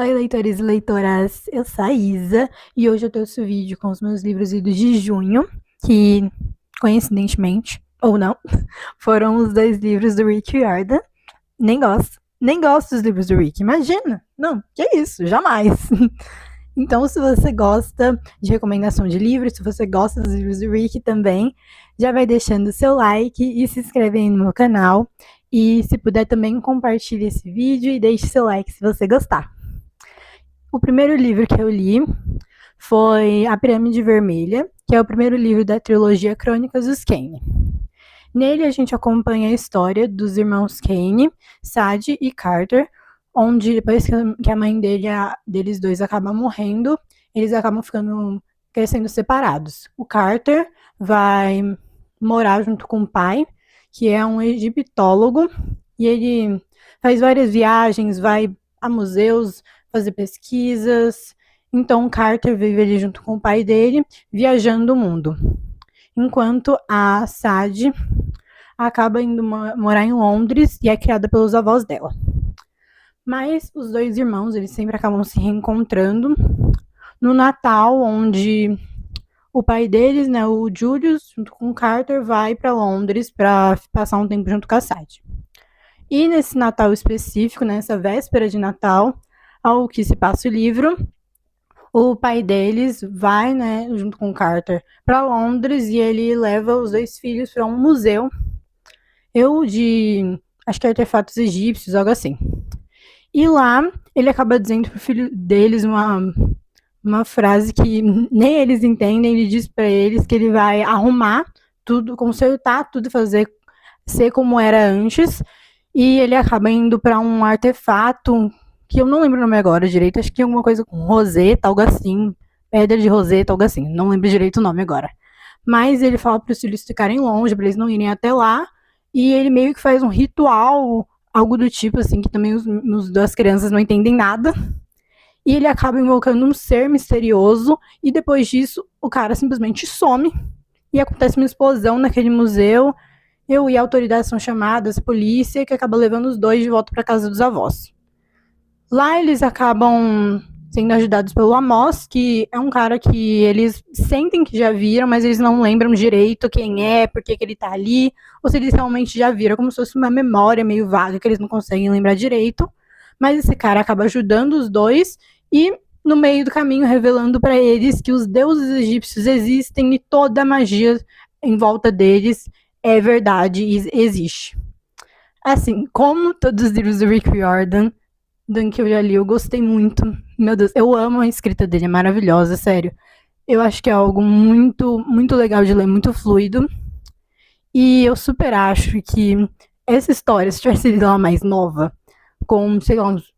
Oi, leitores e leitoras, eu sou a Isa e hoje eu trouxe o vídeo com os meus livros lidos de junho, que, coincidentemente, ou não, foram os 2 livros do Rick Riordan. Nem gosto dos livros do Rick, imagina! Não, que isso, jamais! Então, se você gosta de recomendação de livros, se você gosta dos livros do Rick também, já vai deixando o seu like e se inscrevendo no meu canal. E se puder também, compartilhe esse vídeo e deixe seu like se você gostar. O primeiro livro que eu li foi A Pirâmide Vermelha, que é o primeiro livro da trilogia Crônicas dos Kane. Nele a gente acompanha a história dos irmãos Kane, Sadie e Carter, onde depois que a mãe deles dois acaba morrendo, eles acabam crescendo separados. O Carter vai morar junto com o pai, que é um egiptólogo, e ele faz várias viagens, vai a museus, fazer pesquisas. Então, Carter vive ali junto com o pai dele, viajando o mundo. Enquanto a Sadie acaba indo morar em Londres e é criada pelos avós dela. Mas os dois irmãos, eles sempre acabam se reencontrando no Natal, onde o pai deles, né, o Julius, junto com o Carter, vai para Londres para passar um tempo junto com a Sadie. E nesse Natal específico, nessa véspera de Natal, ao que se passa o livro, o pai deles vai, né, junto com o Carter, para Londres e ele leva os 2 filhos para um museu, acho que artefatos egípcios, algo assim. E lá ele acaba dizendo pro filho deles uma frase que nem eles entendem. Ele diz para eles que ele vai arrumar tudo, consertar tudo, fazer ser como era antes. E ele acaba indo para um artefato que eu não lembro o nome agora direito, acho que é alguma coisa com roseta, algo assim, pedra de roseta, algo assim, não lembro direito o nome agora. Mas ele fala para os filhos ficarem longe, para eles não irem até lá, e ele meio que faz um ritual, algo do tipo assim, que também os das crianças não entendem nada. E ele acaba invocando um ser misterioso, e depois disso o cara simplesmente some, e acontece uma explosão naquele museu. E autoridades são chamadas, polícia, que acaba levando os dois de volta para casa dos avós. Lá eles acabam sendo ajudados pelo Amos, que é um cara que eles sentem que já viram, mas eles não lembram direito quem é, por que ele tá ali, ou se eles realmente já viram, como se fosse uma memória meio vaga que eles não conseguem lembrar direito. Mas esse cara acaba ajudando os dois e, no meio do caminho, revelando para eles que os deuses egípcios existem e toda a magia em volta deles é verdade e existe. Assim, como todos os livros do Rick Riordan, que eu já li, eu gostei muito. Meu Deus, eu amo a escrita dele, é maravilhosa, sério. Eu acho que é algo muito, muito legal de ler, muito fluido. E eu super acho que essa história, se tivesse lido ela mais nova, com, sei lá, uns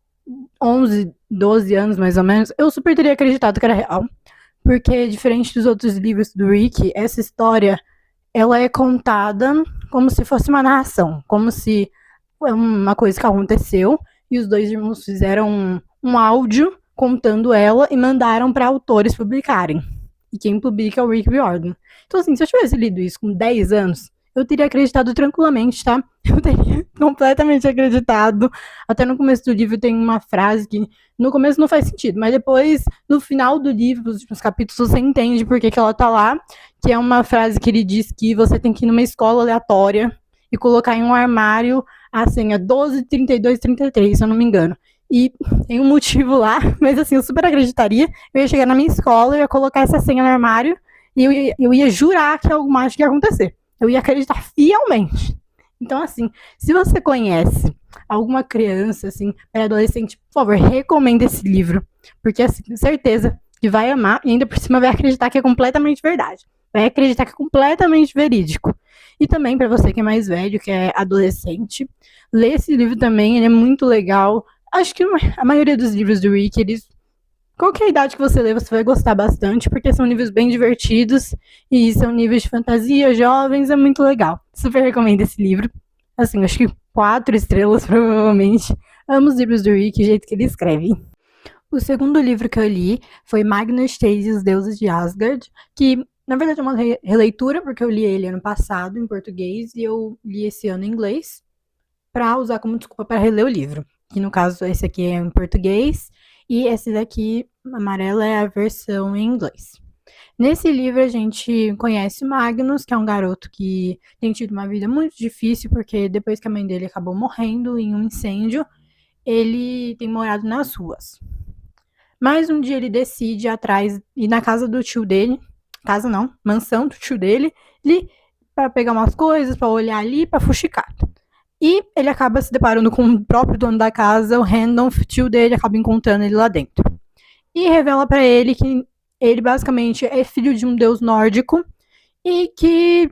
11, 12 anos mais ou menos, eu super teria acreditado que era real. Porque, diferente dos outros livros do Rick, essa história, ela é contada como se fosse uma narração, como se é uma coisa que aconteceu, e os dois irmãos fizeram um áudio contando ela e mandaram para autores publicarem. E quem publica é o Rick Riordan. Então, assim, se eu tivesse lido isso com 10 anos, eu teria acreditado tranquilamente, tá? Eu teria completamente acreditado. Até no começo do livro tem uma frase que no começo não faz sentido, mas depois, no final do livro, nos últimos capítulos, você entende por que ela tá lá, que é uma frase que ele diz que você tem que ir numa escola aleatória e colocar em um armário a senha 12, 32, 33, se eu não me engano. E tem um motivo lá, mas assim, eu super acreditaria. Eu ia chegar na minha escola, eu ia colocar essa senha no armário e eu ia jurar que algo mágico ia acontecer. Eu ia acreditar fielmente. Então, assim, se você conhece alguma criança, assim, adolescente, por favor, recomenda esse livro. Porque, assim, tenho certeza que vai amar e ainda por cima vai acreditar que é completamente verdade. Vai acreditar que é completamente verídico. E também, para você que é mais velho, que é adolescente, ler esse livro também, ele é muito legal. Acho que a maioria dos livros do Rick, qualquer idade que você ler, você vai gostar bastante, porque são livros bem divertidos, e são livros de fantasia, jovens, é muito legal. Super recomendo esse livro. Assim, acho que 4 estrelas, provavelmente. Amo os livros do Rick, o jeito que ele escreve. O segundo livro que eu li foi Magnus Chase e os Deuses de Asgard, que na verdade é uma releitura, porque eu li ele ano passado em português e eu li esse ano em inglês, para usar como desculpa para reler o livro. Que no caso esse aqui é em português E esse daqui, amarelo, é a versão em inglês. Nesse livro a gente conhece Magnus, que é um garoto que tem tido uma vida muito difícil, porque depois que a mãe dele acabou morrendo em um incêndio, ele tem morado nas ruas. Mas um dia ele decide ir atrás, ir na casa do tio dele, casa não, mansão do tio dele, para pegar umas coisas, para olhar ali, para fuxicar. E ele acaba se deparando com o próprio dono da casa, o Randolph, tio dele, acaba encontrando ele lá dentro. E revela para ele que ele basicamente é filho de um deus nórdico e que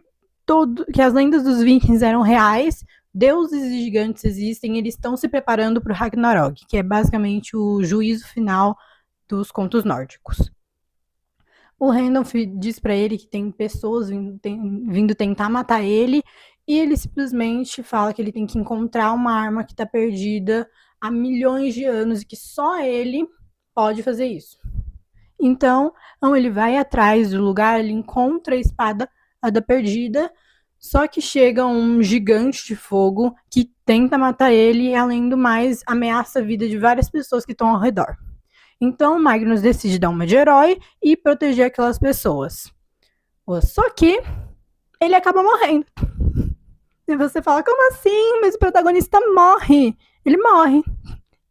as lendas dos vikings eram reais, deuses e gigantes existem, eles estão se preparando para o Ragnarok, que é basicamente o juízo final dos contos nórdicos. O Randolph diz para ele que tem pessoas vindo tentar matar ele, e ele simplesmente fala que ele tem que encontrar uma arma que está perdida há milhões de anos e que só ele pode fazer isso. Então ele vai atrás do lugar, ele encontra a espada da perdida, só que chega um gigante de fogo que tenta matar ele e, além do mais, ameaça a vida de várias pessoas que estão ao redor. Então Magnus decide dar uma de herói e proteger aquelas pessoas. Só que ele acaba morrendo. E você fala, como assim? Mas o protagonista morre. Ele morre.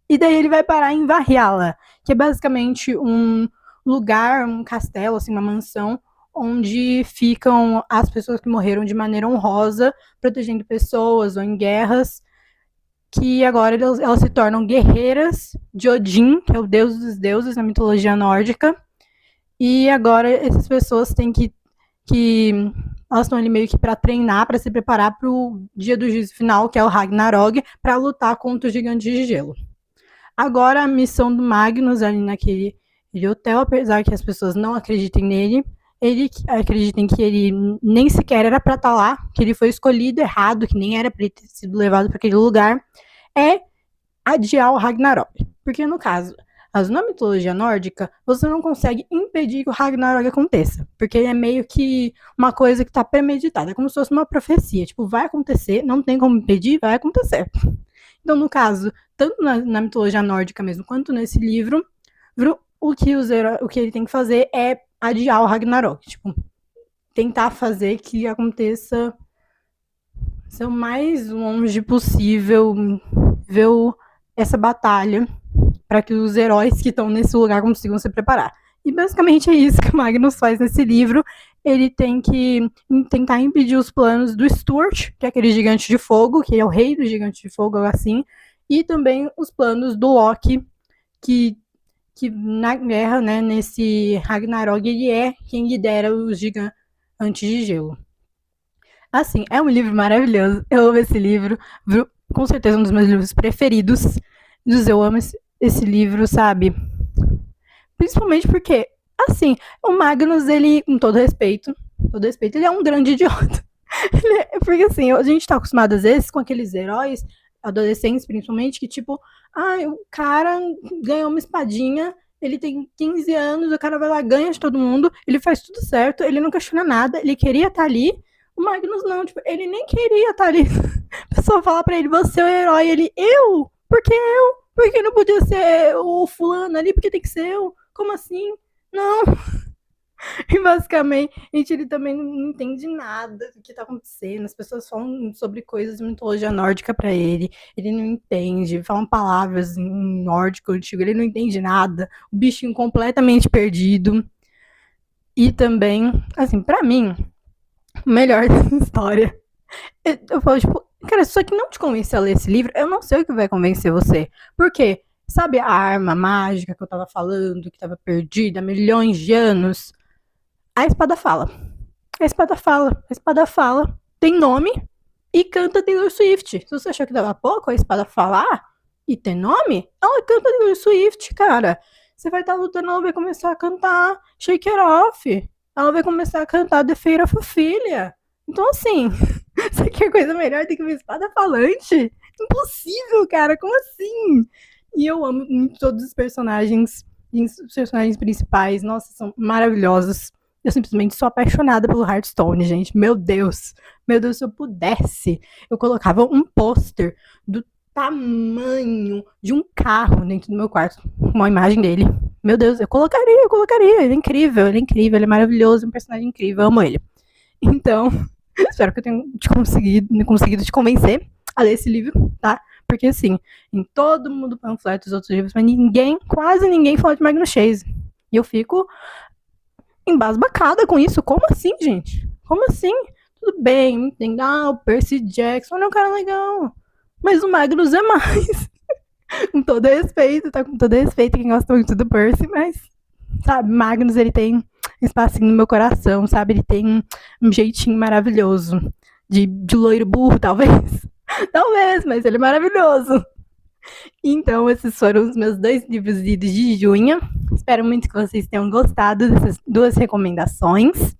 E daí ele vai parar em Valhalla, que é basicamente um lugar, um castelo, assim, uma mansão, onde ficam as pessoas que morreram de maneira honrosa, protegendo pessoas ou em guerras, que agora elas se tornam guerreiras de Odin, que é o deus dos deuses na mitologia nórdica, e agora essas pessoas têm que elas estão ali meio que para treinar, para se preparar para o dia do juízo final, que é o Ragnarok, para lutar contra os gigantes de gelo. Agora a missão do Magnus ali naquele hotel, apesar que as pessoas não acreditem nele, acreditem que ele nem sequer era para estar lá, que ele foi escolhido errado, que nem era para ele ter sido levado para aquele lugar, é adiar o Ragnarok. Porque no caso, na mitologia nórdica, você não consegue impedir que o Ragnarok aconteça, porque ele é meio que uma coisa que está premeditada, é como se fosse uma profecia, tipo, vai acontecer, não tem como impedir, vai acontecer. Então, no caso, tanto na mitologia nórdica mesmo, quanto nesse livro, o que ele tem que fazer é adiar o Ragnarok, tipo, tentar fazer que aconteça o mais longe possível, ver essa batalha, para que os heróis que estão nesse lugar consigam se preparar. E basicamente é isso que o Magnus faz nesse livro. Ele tem que tentar impedir os planos do Stuart, que é aquele gigante de fogo, que é o rei do gigante de fogo, assim, e também os planos do Loki, que na guerra, né, nesse Ragnarok, ele é quem lidera os gigantes de gelo. Assim, é um livro maravilhoso. Eu amo esse livro. Com certeza um dos meus livros preferidos. Eu amo esse livro, sabe? Principalmente porque, assim, o Magnus, ele, com todo respeito, ele é um grande idiota. Porque, assim, a gente tá acostumado, às vezes, com aqueles heróis, adolescentes, principalmente, que, tipo, o cara ganhou uma espadinha, ele tem 15 anos, o cara vai lá, ganha de todo mundo, ele faz tudo certo, ele não questiona nada, ele queria estar ali. O Magnus não, tipo, ele nem queria estar ali. A pessoa fala pra ele, você é o herói, ele, eu? Por que eu? Por que não podia ser o fulano ali? Porque tem que ser eu? Como assim? Não. E basicamente, ele também não entende nada do que tá acontecendo. As pessoas falam sobre coisas de mitologia nórdica pra ele. Ele não entende. Falam palavras em nórdico antigo. Ele não entende nada. O bichinho completamente perdido. E também, assim, pra mim, o melhor dessa história. Eu falo, tipo, cara, se isso aqui não te convence a ler esse livro, eu não sei o que vai convencer você. Por quê? Sabe a arma mágica que eu tava falando, que tava perdida há milhões de anos? A espada fala. A espada fala. Tem nome e canta Taylor Swift. Se você achou que dava pouco a espada falar e ter nome, ela canta Taylor Swift, cara. Você vai estar lutando, ela vai começar a cantar Shake It Off. Ela vai começar a cantar The Fate of Ophelia. Então, assim, você quer coisa melhor do que uma espada falante? Impossível, cara, como assim? E eu amo todos os personagens principais, nossa, são maravilhosos. Eu simplesmente sou apaixonada pelo Hearthstone, gente. Meu Deus, se eu pudesse, eu colocava um pôster do tamanho de um carro dentro do meu quarto, com uma imagem dele. Meu Deus, eu colocaria. Ele é incrível, ele é maravilhoso, um personagem incrível, eu amo ele. Então, espero que eu tenha conseguido te convencer a ler esse livro, tá? Porque, assim, em todo mundo panfleto os outros livros, mas quase ninguém fala de Magnus Chase. E eu fico embasbacada com isso. Como assim, gente? Como assim? Tudo bem, entendo. O Percy Jackson é um cara legal. Mas o Magnus é mais. Com todo respeito, tá? Com todo respeito quem gosta muito do Percy, mas, sabe, Magnus, ele tem espacinho no meu coração, sabe? Ele tem um jeitinho maravilhoso. De loiro burro, talvez. Talvez, mas ele é maravilhoso. Então, esses foram os meus 2 livros lidos de junho. Espero muito que vocês tenham gostado dessas 2 recomendações.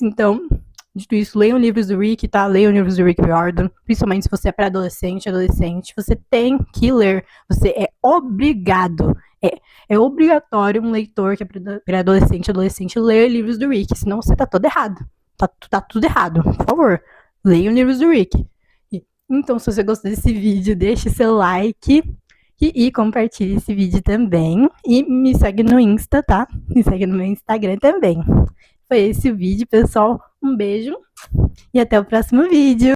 Então, dito isso, leiam livros do Rick, tá? Leiam livros do Rick Riordan, principalmente se você é para adolescente. Você tem que ler. Você é obrigado. É obrigatório um leitor que é adolescente ler livros do Rick, senão você tá todo errado. Tá tudo errado. Por favor, leiam livros do Rick. Então, se você gostou desse vídeo, deixe seu like e compartilhe esse vídeo também. E me segue no Insta, tá? Me segue no meu Instagram também. Foi esse o vídeo, pessoal. Um beijo e até o próximo vídeo.